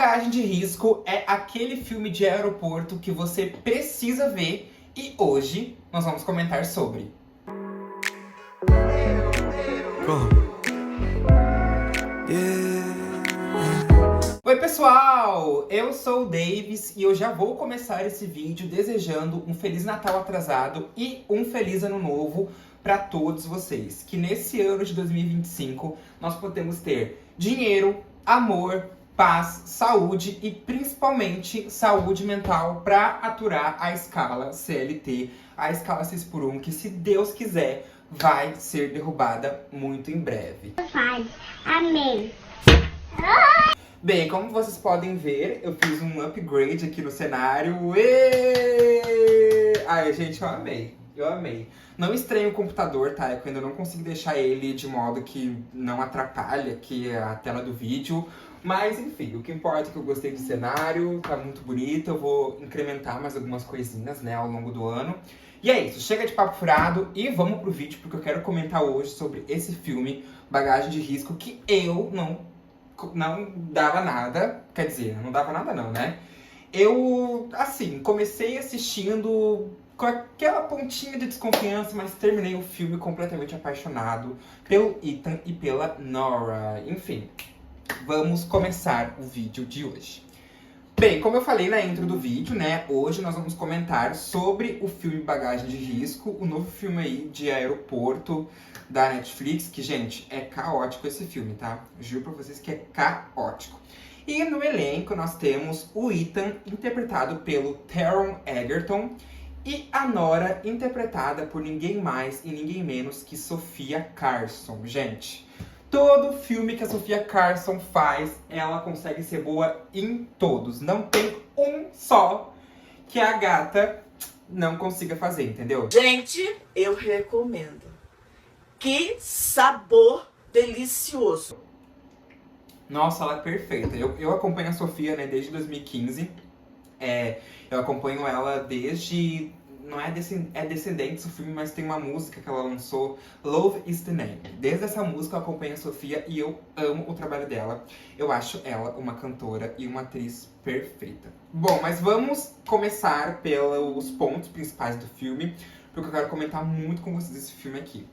Bagagem de Risco é aquele filme de aeroporto que você precisa ver e hoje nós vamos comentar sobre. Oi pessoal, eu sou o Davis e eu já vou começar esse vídeo desejando um Feliz Natal atrasado e um Feliz Ano Novo para todos vocês. Que nesse ano de 2025 nós podemos ter dinheiro, amor, paz, saúde e principalmente saúde mental para aturar a escala CLT, a escala 6x1, que se Deus quiser vai ser derrubada muito em breve. Amém. Bem, como vocês podem ver, eu fiz um upgrade aqui no cenário. Êêêê! Ai, gente, eu amei. Eu amei. Não estranho o computador, tá? Eu ainda não consigo deixar ele de modo que não atrapalhe aqui a tela do vídeo. Mas, enfim, o que importa é que eu gostei do cenário, tá muito bonito. Eu vou incrementar mais algumas coisinhas, né, ao longo do ano. E é isso, chega de papo furado e vamos pro vídeo, porque eu quero comentar hoje sobre esse filme, Bagagem de Risco, que eu não dava nada. Quer dizer, não dava nada não, né? Eu, assim, comecei assistindo com aquela pontinha de desconfiança, mas terminei o filme completamente apaixonado pelo Ethan e pela Nora. Enfim, vamos começar o vídeo de hoje. Bem, como eu falei na intro do vídeo, né, hoje nós vamos comentar sobre o filme Bagagem de Risco, o novo filme aí de aeroporto da Netflix, que, gente, é caótico esse filme, tá? Juro pra vocês que é caótico. E no elenco nós temos o Ethan, interpretado pelo Taron Egerton, e a Nora, interpretada por ninguém mais e ninguém menos que Sofia Carson. Gente, todo filme que a Sofia Carson faz, ela consegue ser boa em todos. Não tem um só que a gata não consiga fazer, entendeu? Gente, eu recomendo. Que sabor delicioso. Nossa, ela é perfeita. Eu acompanho a Sofia, né, desde 2015. Eu acompanho ela desde... Não é Descendentes o filme, mas tem uma música que ela lançou, Love is the Name. Desde essa música eu acompanho a Sofia e eu amo o trabalho dela. Eu acho ela uma cantora e uma atriz perfeita. Bom, mas vamos começar pelos pontos principais do filme, porque eu quero comentar muito com vocês esse filme aqui.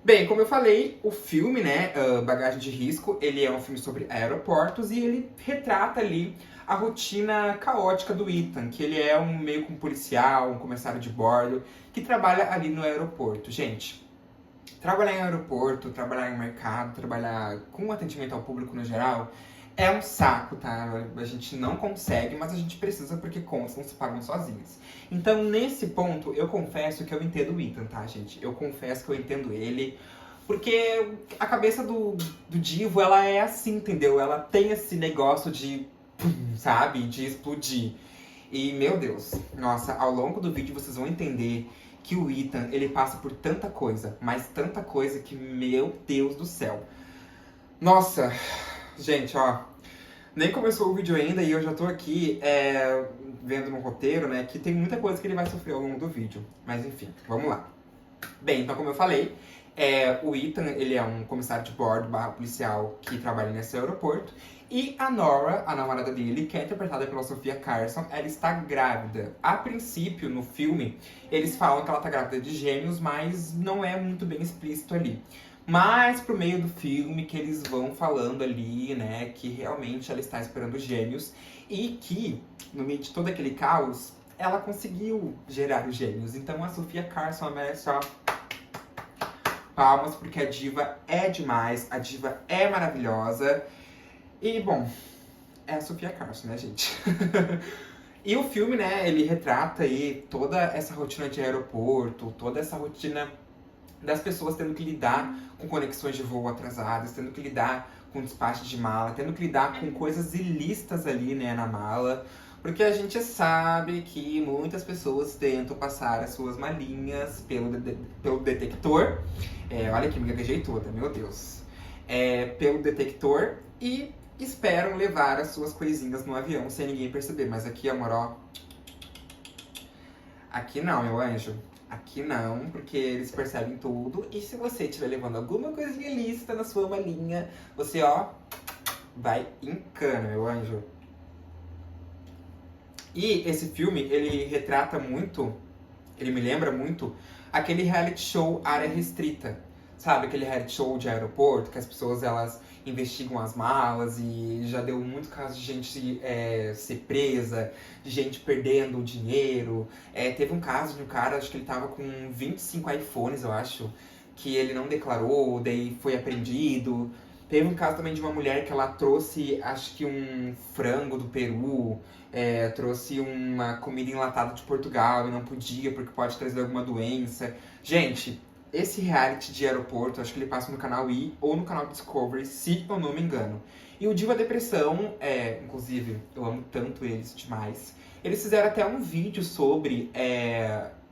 Bem, como eu falei, o filme, né, Bagagem de Risco, ele é um filme sobre aeroportos e ele retrata ali a rotina caótica do Ethan, que ele é meio que um policial, um comissário de bordo, que trabalha ali no aeroporto. Gente, trabalhar em aeroporto, trabalhar em mercado, trabalhar com atendimento ao público no geral, é um saco, tá? A gente não consegue, mas a gente precisa porque contas não se pagam sozinhas. Então, nesse ponto, eu confesso que eu entendo o Ethan, tá, gente? Eu confesso que eu entendo ele, porque a cabeça do Divo, ela é assim, entendeu? Ela tem esse negócio de, sabe? De explodir. E, meu Deus, nossa, ao longo do vídeo vocês vão entender que o Ethan, ele passa por tanta coisa, mas tanta coisa que, meu Deus do céu. Nossa... Gente, ó, nem começou o vídeo ainda e eu já tô aqui vendo no roteiro, né, que tem muita coisa que ele vai sofrer ao longo do vídeo. Mas enfim, vamos lá. Bem, então como eu falei, o Ethan, ele é um comissário de bordo / policial que trabalha nesse aeroporto. E a Nora, a namorada dele, que é interpretada pela Sofia Carson, ela está grávida. A princípio, no filme, eles falam que ela tá grávida de gêmeos, mas não é muito bem explícito ali. Mas pro meio do filme que eles vão falando ali, né, que realmente ela está esperando gêmeos e que, no meio de todo aquele caos, ela conseguiu gerar os gêmeos. Então a Sofia Carson merece só palmas, porque a diva é demais, a diva é maravilhosa. E, bom, é a Sofia Carson, né, gente? E o filme, né, ele retrata aí toda essa rotina de aeroporto, toda essa rotina das pessoas tendo que lidar com conexões de voo atrasadas, tendo que lidar com despacho de mala, tendo que lidar com coisas ilícitas ali, né, na mala. Porque a gente sabe que muitas pessoas tentam passar as suas malinhas pelo detector. Olha que me gaguejei toda, meu Deus. Pelo detector e esperam levar as suas coisinhas no avião sem ninguém perceber. Mas aqui, amor, ó... Aqui não, meu anjo. Aqui não, porque eles percebem tudo. E se você estiver levando alguma coisinha ilícita na sua malinha, você, ó, vai em cana, meu anjo. E esse filme, ele retrata muito, ele me lembra muito aquele reality show Área Restrita. Sabe, aquele reality show de aeroporto, que as pessoas, elas investigam as malas e já deu muito caso de gente ser presa, de gente perdendo dinheiro. Teve um caso de um cara, acho que ele tava com 25 iPhones, eu acho, que ele não declarou, daí foi apreendido. Teve um caso também de uma mulher que ela trouxe, acho que um frango do Peru, trouxe uma comida enlatada de Portugal e não podia porque pode trazer alguma doença. Gente, esse reality de aeroporto, acho que ele passa no canal I ou no canal Discovery, se eu não me engano. E o Diva Depressão, inclusive, eu amo tanto eles demais. Eles fizeram até um vídeo sobre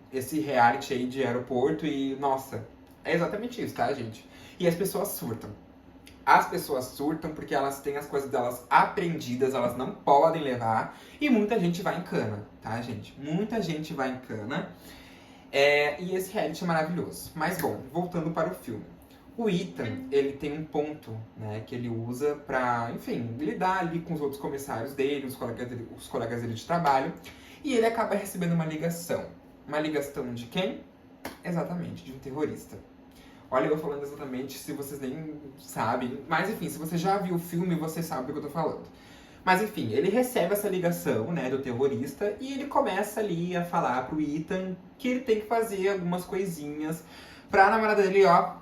esse reality aí de aeroporto e, nossa, é exatamente isso, tá, gente? E as pessoas surtam. As pessoas surtam porque elas têm as coisas delas apreendidas, elas não podem levar. E muita gente vai em cana, tá, gente? Muita gente vai em cana. E esse reality é maravilhoso. Mas, bom, voltando para o filme. O Ethan, ele tem um ponto, né, que ele usa pra, enfim, lidar ali com os outros comissários dele, os colegas dele de trabalho. E ele acaba recebendo uma ligação. Uma ligação de quem? Exatamente, de um terrorista. Olha, eu falando exatamente se vocês nem sabem. Mas enfim, se você já viu o filme, você sabe do que eu tô falando. Mas enfim, ele recebe essa ligação, né, do terrorista e ele começa ali a falar pro Ethan que ele tem que fazer algumas coisinhas pra namorada dele, ó.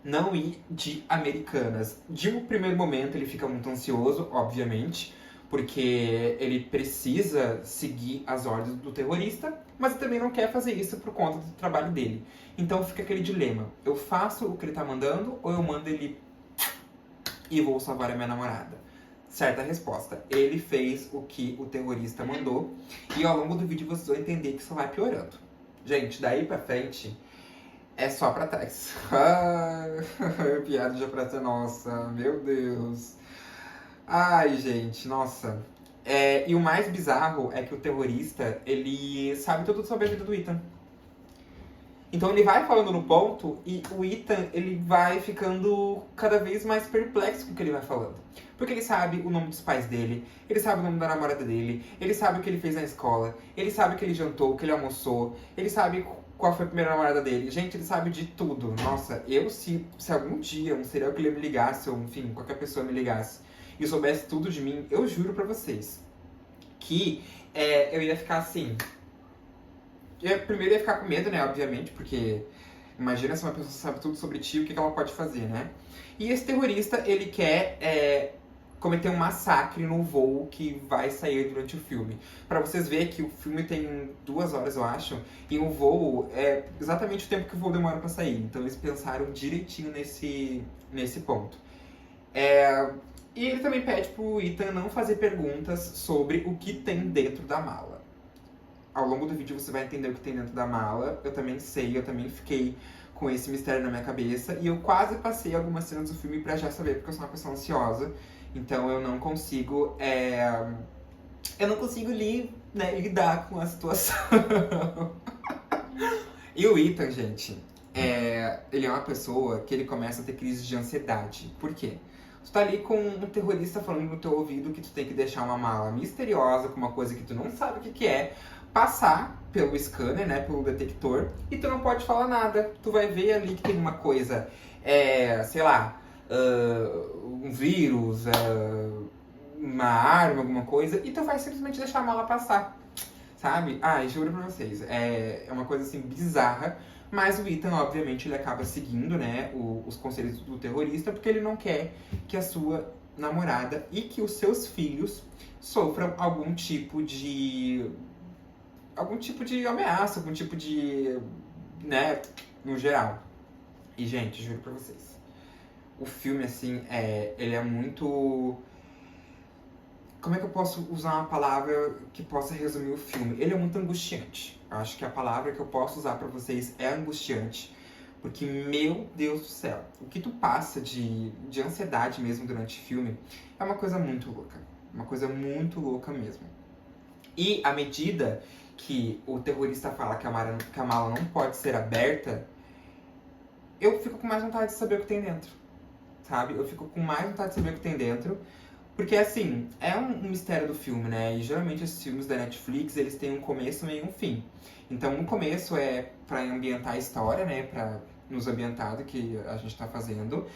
Não ir de Americanas. De um primeiro momento ele fica muito ansioso, obviamente, porque ele precisa seguir as ordens do terrorista, mas ele também não quer fazer isso por conta do trabalho dele. Então fica aquele dilema: eu faço o que ele tá mandando ou eu mando ele e vou salvar a minha namorada? Certa resposta: ele fez o que o terrorista mandou, e ao longo do vídeo vocês vão entender que isso vai piorando. Gente, daí pra frente é só pra trás. Piada já pra ser nossa, meu Deus. Ai, gente, nossa. E o mais bizarro é que o terrorista, ele sabe tudo sobre a vida do Ethan. Então ele vai falando no ponto e o Ethan, ele vai ficando cada vez mais perplexo com o que ele vai falando. Porque ele sabe o nome dos pais dele, ele sabe o nome da namorada dele, ele sabe o que ele fez na escola, ele sabe o que ele jantou, o que ele almoçou, ele sabe qual foi a primeira namorada dele. Gente, ele sabe de tudo. Nossa, se algum dia um serial killer me ligasse, ou enfim, qualquer pessoa me ligasse e soubesse tudo de mim, eu juro pra vocês que eu ia ficar assim. Primeiro ia ficar com medo, né, obviamente, porque imagina se uma pessoa sabe tudo sobre ti, o que ela pode fazer, né? E esse terrorista, ele quer cometer um massacre no voo que vai sair durante o filme. Pra vocês verem que o filme tem 2 horas, eu acho, e o voo é exatamente o tempo que o voo demora pra sair. Então eles pensaram direitinho nesse ponto. E ele também pede pro Ethan não fazer perguntas sobre o que tem dentro da mala. Ao longo do vídeo você vai entender o que tem dentro da mala. Eu também sei, eu também fiquei com esse mistério na minha cabeça. E eu quase passei algumas cenas do filme pra já saber, porque eu sou uma pessoa ansiosa. Então eu não consigo... Eu não consigo lidar com a situação. E o Ethan, gente, ele é uma pessoa que ele começa a ter crise de ansiedade. Por quê? Tu tá ali com um terrorista falando no teu ouvido que tu tem que deixar uma mala misteriosa com uma coisa que tu não sabe o que é, passar pelo scanner, né, pelo detector, e tu não pode falar nada. Tu vai ver ali que tem uma coisa, sei lá, um vírus, uma arma, alguma coisa, e tu vai simplesmente deixar a mala passar, sabe? Juro pra vocês, é uma coisa assim bizarra, mas o Ethan, obviamente, ele acaba seguindo, né, os conselhos do terrorista, porque ele não quer que a sua namorada e que os seus filhos sofram algum tipo de ameaça, algum tipo de, né, no geral. E, gente, juro pra vocês, o filme, assim, ele é muito... Como é que eu posso usar uma palavra que possa resumir o filme? Ele é muito angustiante. Eu acho que a palavra que eu posso usar pra vocês é angustiante. Porque, meu Deus do céu, o que tu passa de ansiedade mesmo durante o filme é uma coisa muito louca. Uma coisa muito louca mesmo. E à medida que o terrorista fala que a mala não pode ser aberta, eu fico com mais vontade de saber o que tem dentro. sabe? Eu fico com mais vontade de saber o que tem dentro. Porque, assim, é um mistério do filme, né? E geralmente esses filmes da Netflix, eles têm um começo, meio e um fim. Então, no começo é pra ambientar a história, né? Pra nos ambientar do que a gente tá fazendo.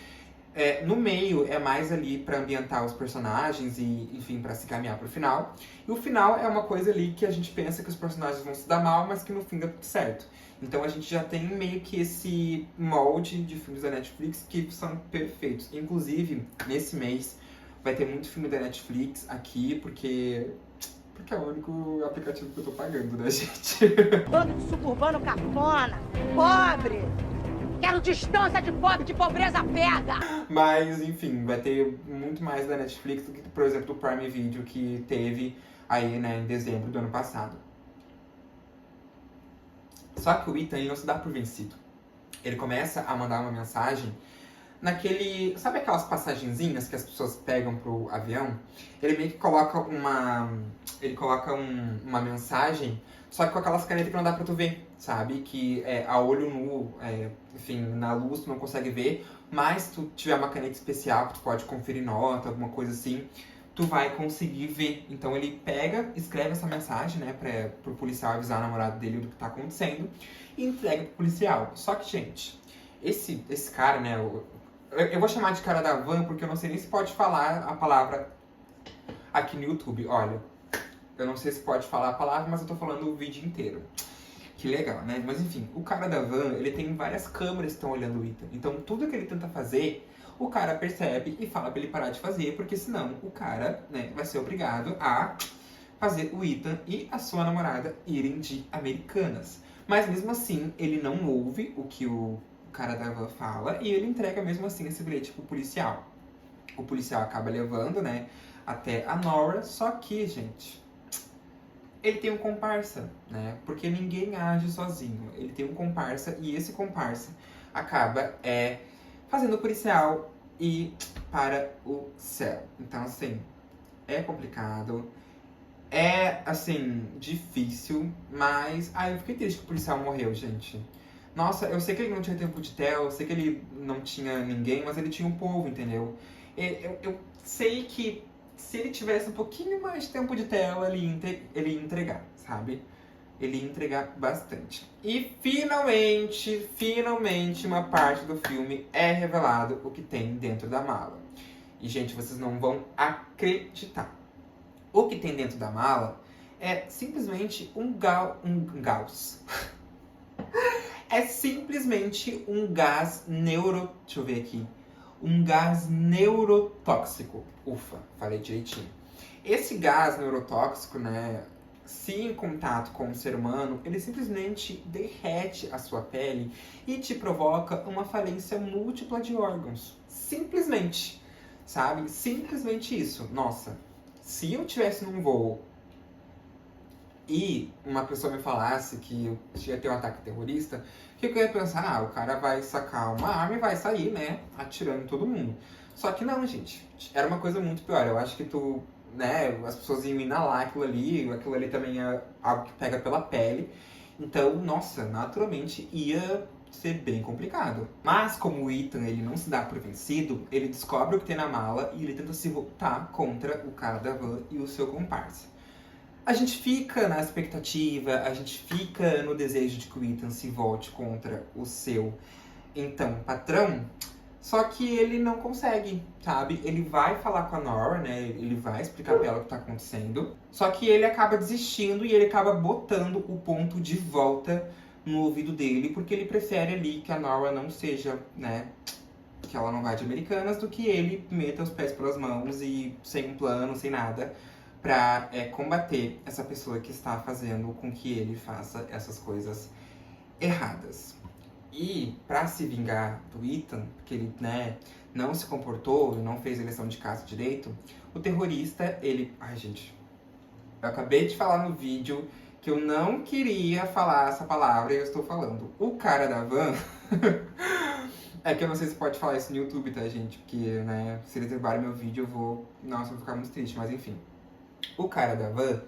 No meio é mais ali pra ambientar os personagens e, enfim, pra se caminhar pro final. E o final é uma coisa ali que a gente pensa que os personagens vão se dar mal, mas que no fim dá tudo certo. Então a gente já tem meio que esse molde de filmes da Netflix que são perfeitos. Inclusive, nesse mês vai ter muito filme da Netflix aqui, porque é o único aplicativo que eu tô pagando, né, gente? Bando de suburbano cafona, pobre. Quero distância de pobre, de pobreza pega. Mas, enfim, vai ter muito mais da Netflix do que, por exemplo, do Prime Video que teve aí, né, em dezembro do ano passado. Só que o Ethan, ele não se dá por vencido. Ele começa a mandar uma mensagem naquele... Sabe aquelas passagenzinhas que as pessoas pegam pro avião? Ele meio que coloca uma... Ele coloca uma mensagem, só que com aquelas canetas que não dá pra tu ver, sabe? Que a olho nu, enfim, na luz tu não consegue ver, mas se tu tiver uma caneta especial que tu pode conferir nota, alguma coisa assim, tu vai conseguir ver. Então ele pega, escreve essa mensagem, né, pro policial avisar a namorada dele do que tá acontecendo e entrega pro policial. Só que, gente, esse cara, né, eu vou chamar de cara da van porque eu não sei nem se pode falar a palavra aqui no YouTube. Olha, eu não sei se pode falar a palavra, mas eu tô falando o vídeo inteiro. Que legal, né? Mas enfim, o cara da van, ele tem várias câmeras que estão olhando o Ethan. Então tudo que ele tenta fazer, o cara percebe e fala pra ele parar de fazer, porque senão o cara, né, vai ser obrigado a fazer o Ethan e a sua namorada irem de Americanas. Mas mesmo assim, ele não ouve o que o cara da van fala e ele entrega mesmo assim esse bilhete pro policial. O policial acaba levando, né, até a Nora, só que, gente, ele tem um comparsa, né? Porque ninguém age sozinho. Ele tem um comparsa e esse comparsa acaba fazendo o policial ir para o céu. Então, assim, é complicado. É, assim, difícil, mas... eu fiquei triste que o policial morreu, gente. Nossa, eu sei que ele não tinha tempo de tela, eu sei que ele não tinha ninguém, mas ele tinha um povo, entendeu? Eu sei que se ele tivesse um pouquinho mais de tempo de tela, ele ia entregar, sabe? Ele ia entregar bastante. E finalmente, uma parte do filme é revelado o que tem dentro da mala. E, gente, vocês não vão acreditar. O que tem dentro da mala é simplesmente um gauss. É simplesmente um gás deixa eu ver aqui. Um gás neurotóxico. Ufa, falei direitinho. Esse gás neurotóxico, né, se em contato com o ser humano, ele simplesmente derrete a sua pele e te provoca uma falência múltipla de órgãos. Simplesmente, sabe? Simplesmente isso. Nossa, se eu tivesse num voo e uma pessoa me falasse que eu ia ter um ataque terrorista, o que eu ia pensar? O cara vai sacar uma arma e vai sair, né, atirando em todo mundo. Só que não, gente. Era uma coisa muito pior. Eu acho que as pessoas iam inalar aquilo ali também é algo que pega pela pele. Então, nossa, naturalmente ia ser bem complicado. Mas como o Ethan, ele não se dá por vencido, ele descobre o que tem na mala e ele tenta se voltar contra o cara da van e o seu comparsa. A gente fica na expectativa, a gente fica no desejo de que o Ethan se volte contra o seu, então, patrão. Só que ele não consegue, sabe? Ele vai falar com a Nora, né? Ele vai explicar pra ela o que tá acontecendo. Só que ele acaba desistindo e ele acaba botando o ponto de volta no ouvido dele, porque ele prefere ali que a Nora não seja, né? Que ela não vá de Americanas, do que ele meta os pés pelas mãos e sem um plano, sem nada, pra combater essa pessoa que está fazendo com que ele faça essas coisas erradas. E pra se vingar do Ethan, porque ele, né, não se comportou e não fez a lição de casa direito, o terrorista, ele... Ai, gente, eu acabei de falar no vídeo que eu não queria falar essa palavra e eu estou falando. O cara da van... É que eu não sei se pode falar isso no YouTube, tá, gente? Porque, né, se eles derrubarem meu vídeo, eu vou... Nossa, eu vou ficar muito triste, mas enfim. O cara da van,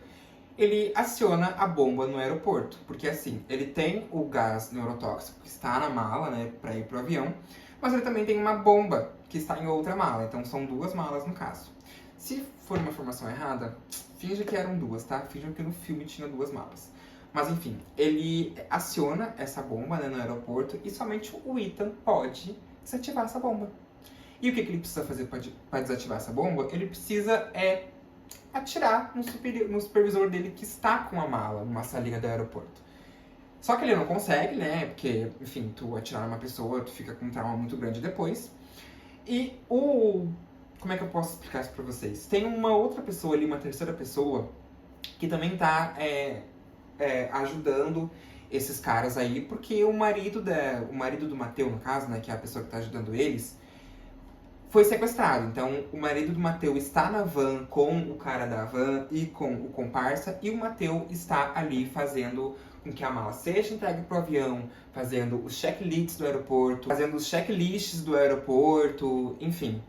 ele aciona a bomba no aeroporto. Porque, assim, ele tem o gás neurotóxico que está na mala, né, pra ir pro avião. Mas ele também tem uma bomba que está em outra mala, então são 2 malas no caso. Se for uma informação errada, finge que eram 2, tá? Finge que no filme tinha 2 malas. Mas enfim, ele aciona essa bomba, né, no aeroporto e somente o Ethan pode desativar essa bomba. E o que ele precisa fazer para desativar essa bomba? Ele precisa atirar no supervisor dele que está com a mala numa salinha do aeroporto. Só que ele não consegue, né? Porque, enfim, tu atirar numa pessoa, tu fica com um trauma muito grande depois. E como é que eu posso explicar isso pra vocês? Tem uma outra pessoa ali, uma terceira pessoa, que também tá ajudando esses caras aí, porque o marido do Mateu, no caso, né, que é a pessoa que tá ajudando eles, foi sequestrado. Então, o marido do Mateu está na van com o cara da van e com o comparsa, e o Mateu está ali fazendo com que a mala seja entregue pro avião, fazendo os checklists do aeroporto, fazendo os checklists do aeroporto, enfim,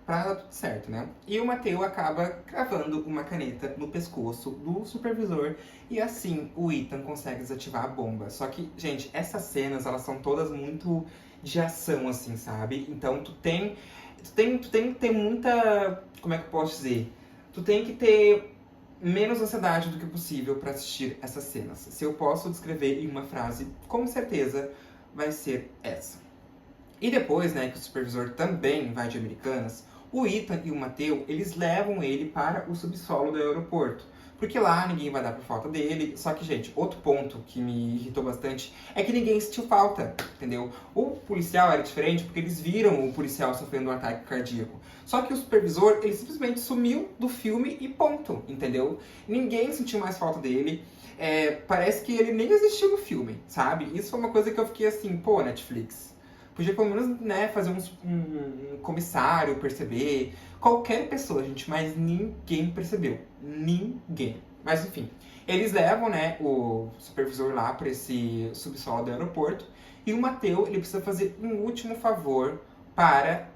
pra dar tudo certo, né? E o Mateu acaba cravando uma caneta no pescoço do supervisor e assim o Ethan consegue desativar a bomba. Só que, gente, essas cenas, elas são todas muito de ação, assim, sabe? Então tu tem que ter muita, como é que eu posso dizer? Tu tem que ter menos ansiedade do que possível para assistir essas cenas. Se eu posso descrever em uma frase, com certeza vai ser essa. E depois, né, que o supervisor também vai de Americanas, o Ethan e o Mateu, eles levam ele para o subsolo do aeroporto. Porque lá ninguém vai dar por falta dele. Só que, gente, outro ponto que me irritou bastante é que ninguém sentiu falta, entendeu? O policial era diferente porque eles viram o policial sofrendo um ataque cardíaco. Só que o supervisor, ele simplesmente sumiu do filme e ponto, entendeu? Ninguém sentiu mais falta dele. Parece que ele nem existiu no filme, sabe? Isso foi uma coisa que eu fiquei assim, pô, Netflix. Podia pelo menos, né, fazer um comissário perceber. Qualquer pessoa, gente, mas ninguém percebeu. Ninguém. Mas enfim, eles levam, né, o supervisor lá para esse subsolo do aeroporto. E o Mateu, ele precisa fazer um último favor para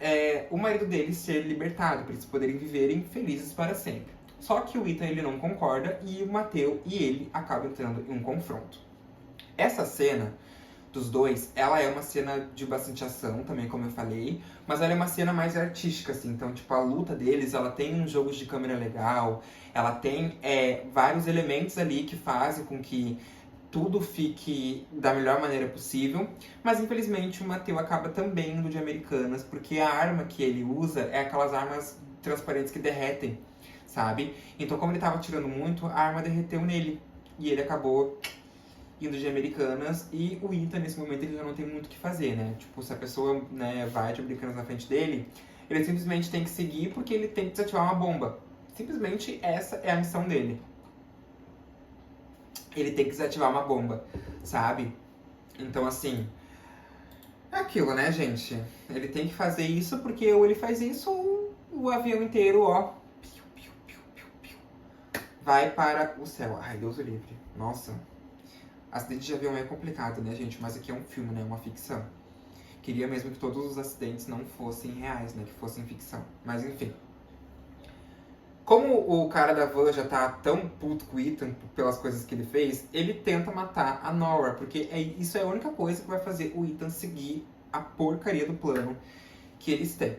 o marido dele ser libertado, para eles poderem viverem felizes para sempre. Só que o Ethan, ele não concorda e o Mateu e ele acabam entrando em um confronto. Essa cena dos dois, ela é uma cena de bastante ação, também como eu falei, mas ela é uma cena mais artística, assim, então, tipo, a luta deles, ela tem um jogo de câmera legal, ela tem vários elementos ali que fazem com que tudo fique da melhor maneira possível, mas infelizmente o Mateu acaba também indo de Americanas, porque a arma que ele usa é aquelas armas transparentes que derretem, sabe? Então, como ele tava atirando muito, a arma derreteu nele, e ele acabou indo de Americanas, e o Ethan, nesse momento, ele já não tem muito o que fazer, né? Tipo, se a pessoa, né, vai de Americanas na frente dele, ele simplesmente tem que seguir porque ele tem que desativar uma bomba. Simplesmente essa é a missão dele. Ele tem que desativar uma bomba, sabe? Então, assim, é aquilo, né, gente? Ele tem que fazer isso porque ou ele faz isso ou o avião inteiro, ó, piu, piu, piu, piu, piu, vai para o céu. Ai, Deus o livre. Nossa. Acidente de avião é complicado, né, gente? Mas aqui é um filme, né? Uma ficção. Queria mesmo que todos os acidentes não fossem reais, né? Que fossem ficção. Mas, enfim. Como o cara da van já tá tão puto com o Ethan pelas coisas que ele fez, ele tenta matar a Nora. Porque isso é a única coisa que vai fazer o Ethan seguir a porcaria do plano que eles têm.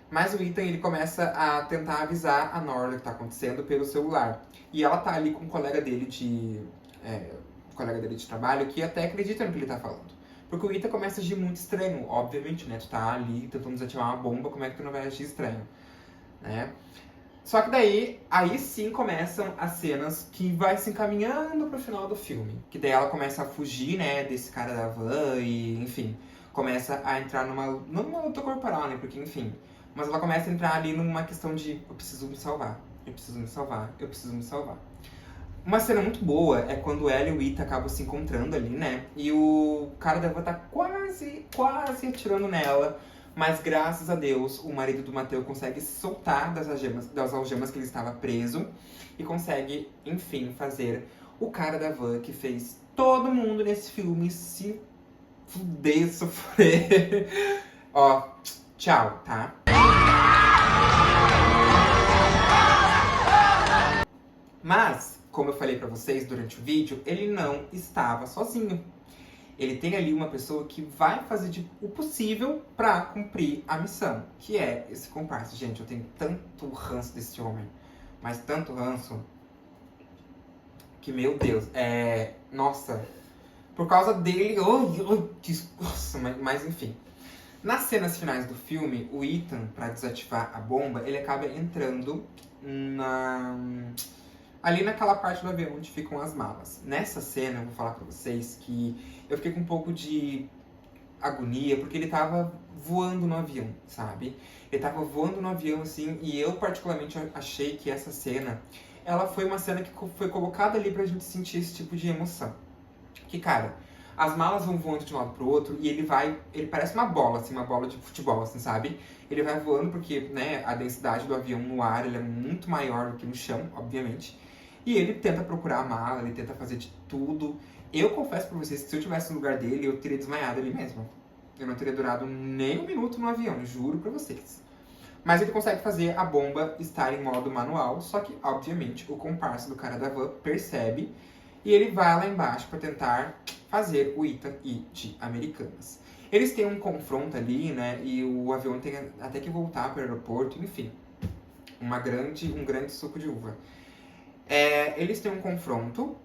Mas o Ethan, ele começa a tentar avisar a Nora do que tá acontecendo pelo celular. E ela tá ali com um colega dele de trabalho que até acredita no que ele tá falando. Porque o Ethan começa a agir muito estranho, obviamente, né? Tu tá ali tentando desativar uma bomba, como é que tu não vai agir estranho, né? Só que daí, aí sim começam as cenas que vai se encaminhando pro final do filme. Que daí ela começa a fugir, né, desse cara da van e, enfim, começa a entrar não numa luta corporal, né, porque, enfim. Mas ela começa a entrar ali numa questão de eu preciso me salvar, eu preciso me salvar, eu preciso me salvar. Uma cena muito boa é quando ela e o Ethan acabam se encontrando ali, né? E o cara da van tá quase atirando nela. Mas graças a Deus, o marido do Mateu consegue se soltar das algemas que ele estava preso. E consegue, enfim, fazer o cara da van que fez todo mundo nesse filme se fuder, sofrer. Ó, tchau, tá? Mas, como eu falei pra vocês durante o vídeo, ele não estava sozinho. ele tem ali uma pessoa que vai fazer o possível pra cumprir a missão, que é esse comparsa. Gente, eu tenho tanto ranço desse homem, mas tanto ranço, que, meu Deus, nossa, por causa dele, nossa, mas enfim. Nas cenas finais do filme, o Ethan, pra desativar a bomba, ele acaba entrando ali naquela parte do avião onde ficam as malas. Nessa cena, eu vou falar pra vocês que eu fiquei com um pouco de agonia, porque ele tava voando no avião, sabe? Ele tava voando no avião, assim, e eu particularmente achei que essa cena, ela foi uma cena que foi colocada ali pra gente sentir esse tipo de emoção. Que, cara, as malas vão voando de um lado pro outro e ele parece uma bola, assim, uma bola de futebol, assim, sabe? Ele vai voando porque, né, a densidade do avião no ar, ele é muito maior do que no chão, obviamente. E ele tenta procurar a mala, ele tenta fazer de tudo. Eu confesso pra vocês que se eu tivesse no lugar dele, eu teria desmaiado ali mesmo. Eu não teria durado nem um minuto no avião, juro pra vocês. Mas ele consegue fazer a bomba estar em modo manual, só que, obviamente, o comparsa do cara da van percebe e ele vai lá embaixo pra tentar fazer o Ethan ir de Americanas. Eles têm um confronto ali, né, e o avião tem até que voltar para o aeroporto, enfim. Um grande suco de uva. Eles têm um confronto.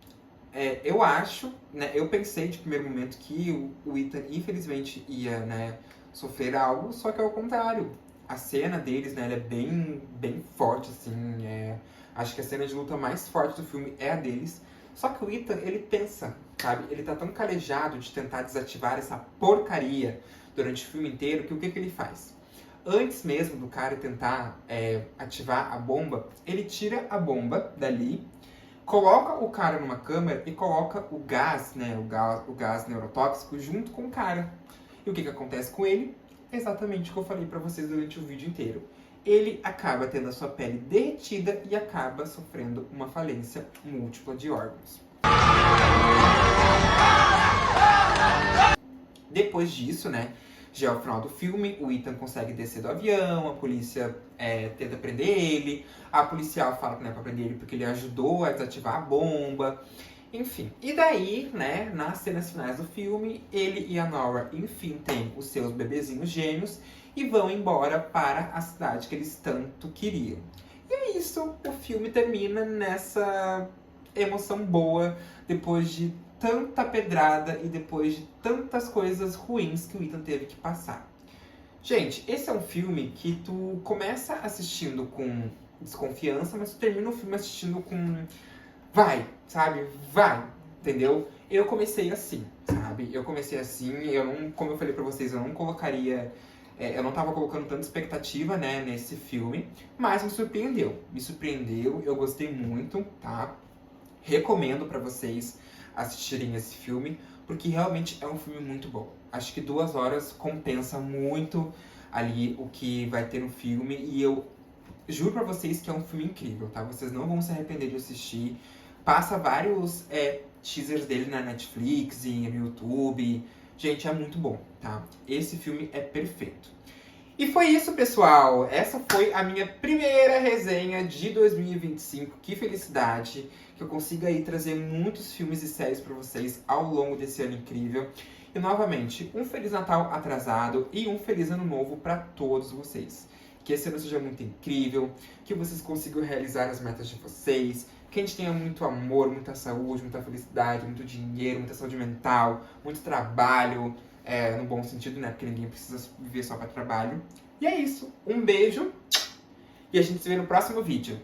Eu acho, né, eu pensei de primeiro momento que o Ethan infelizmente ia, né, sofrer algo, só que é o contrário. A cena deles, né, ela é bem forte, assim, acho que a cena de luta mais forte do filme é a deles. Só que o Ethan, ele pensa, sabe, ele tá tão calejado de tentar desativar essa porcaria durante o filme inteiro, que o que ele faz? Antes mesmo do cara tentar ativar a bomba, ele tira a bomba dali, coloca o cara numa câmera e coloca o gás, né, o gás neurotóxico junto com o cara. E o que acontece com ele? Exatamente o que eu falei pra vocês durante o vídeo inteiro. Ele acaba tendo a sua pele derretida e acaba sofrendo uma falência múltipla de órgãos. Depois disso, né, já é o final do filme, o Ethan consegue descer do avião, a polícia tenta prender ele, a policial fala que não é pra prender ele porque ele ajudou a desativar a bomba, enfim. E daí, né, nas cenas finais do filme, ele e a Nora, enfim, têm os seus bebezinhos gêmeos e vão embora para a cidade que eles tanto queriam. E é isso, o filme termina nessa emoção boa, depois de tanta pedrada e depois de tantas coisas ruins que o Ethan teve que passar. Gente, esse é um filme que tu começa assistindo com desconfiança, mas tu termina o filme assistindo com... vai, sabe? Vai, entendeu? Eu comecei assim, sabe? Como eu falei pra vocês, eu não colocaria... eu não tava colocando tanta expectativa, né, nesse filme, mas me surpreendeu, eu gostei muito, tá? Recomendo pra vocês assistirem esse filme, porque realmente é um filme muito bom. Acho que 2 horas compensa muito ali o que vai ter no filme, e eu juro pra vocês que é um filme incrível, tá? Vocês não vão se arrepender de assistir. Passa vários teasers dele na Netflix e no YouTube. Gente, é muito bom, tá? Esse filme é perfeito. E foi isso, pessoal. Essa foi a minha primeira resenha de 2025. Que felicidade que eu consiga aí trazer muitos filmes e séries pra vocês ao longo desse ano incrível. E, novamente, um Feliz Natal atrasado e um Feliz Ano Novo pra todos vocês. Que esse ano seja muito incrível, que vocês consigam realizar as metas de vocês, que a gente tenha muito amor, muita saúde, muita felicidade, muito dinheiro, muita saúde mental, muito trabalho, no bom sentido, né? Porque ninguém precisa viver só para trabalho. E é isso. Um beijo e a gente se vê no próximo vídeo.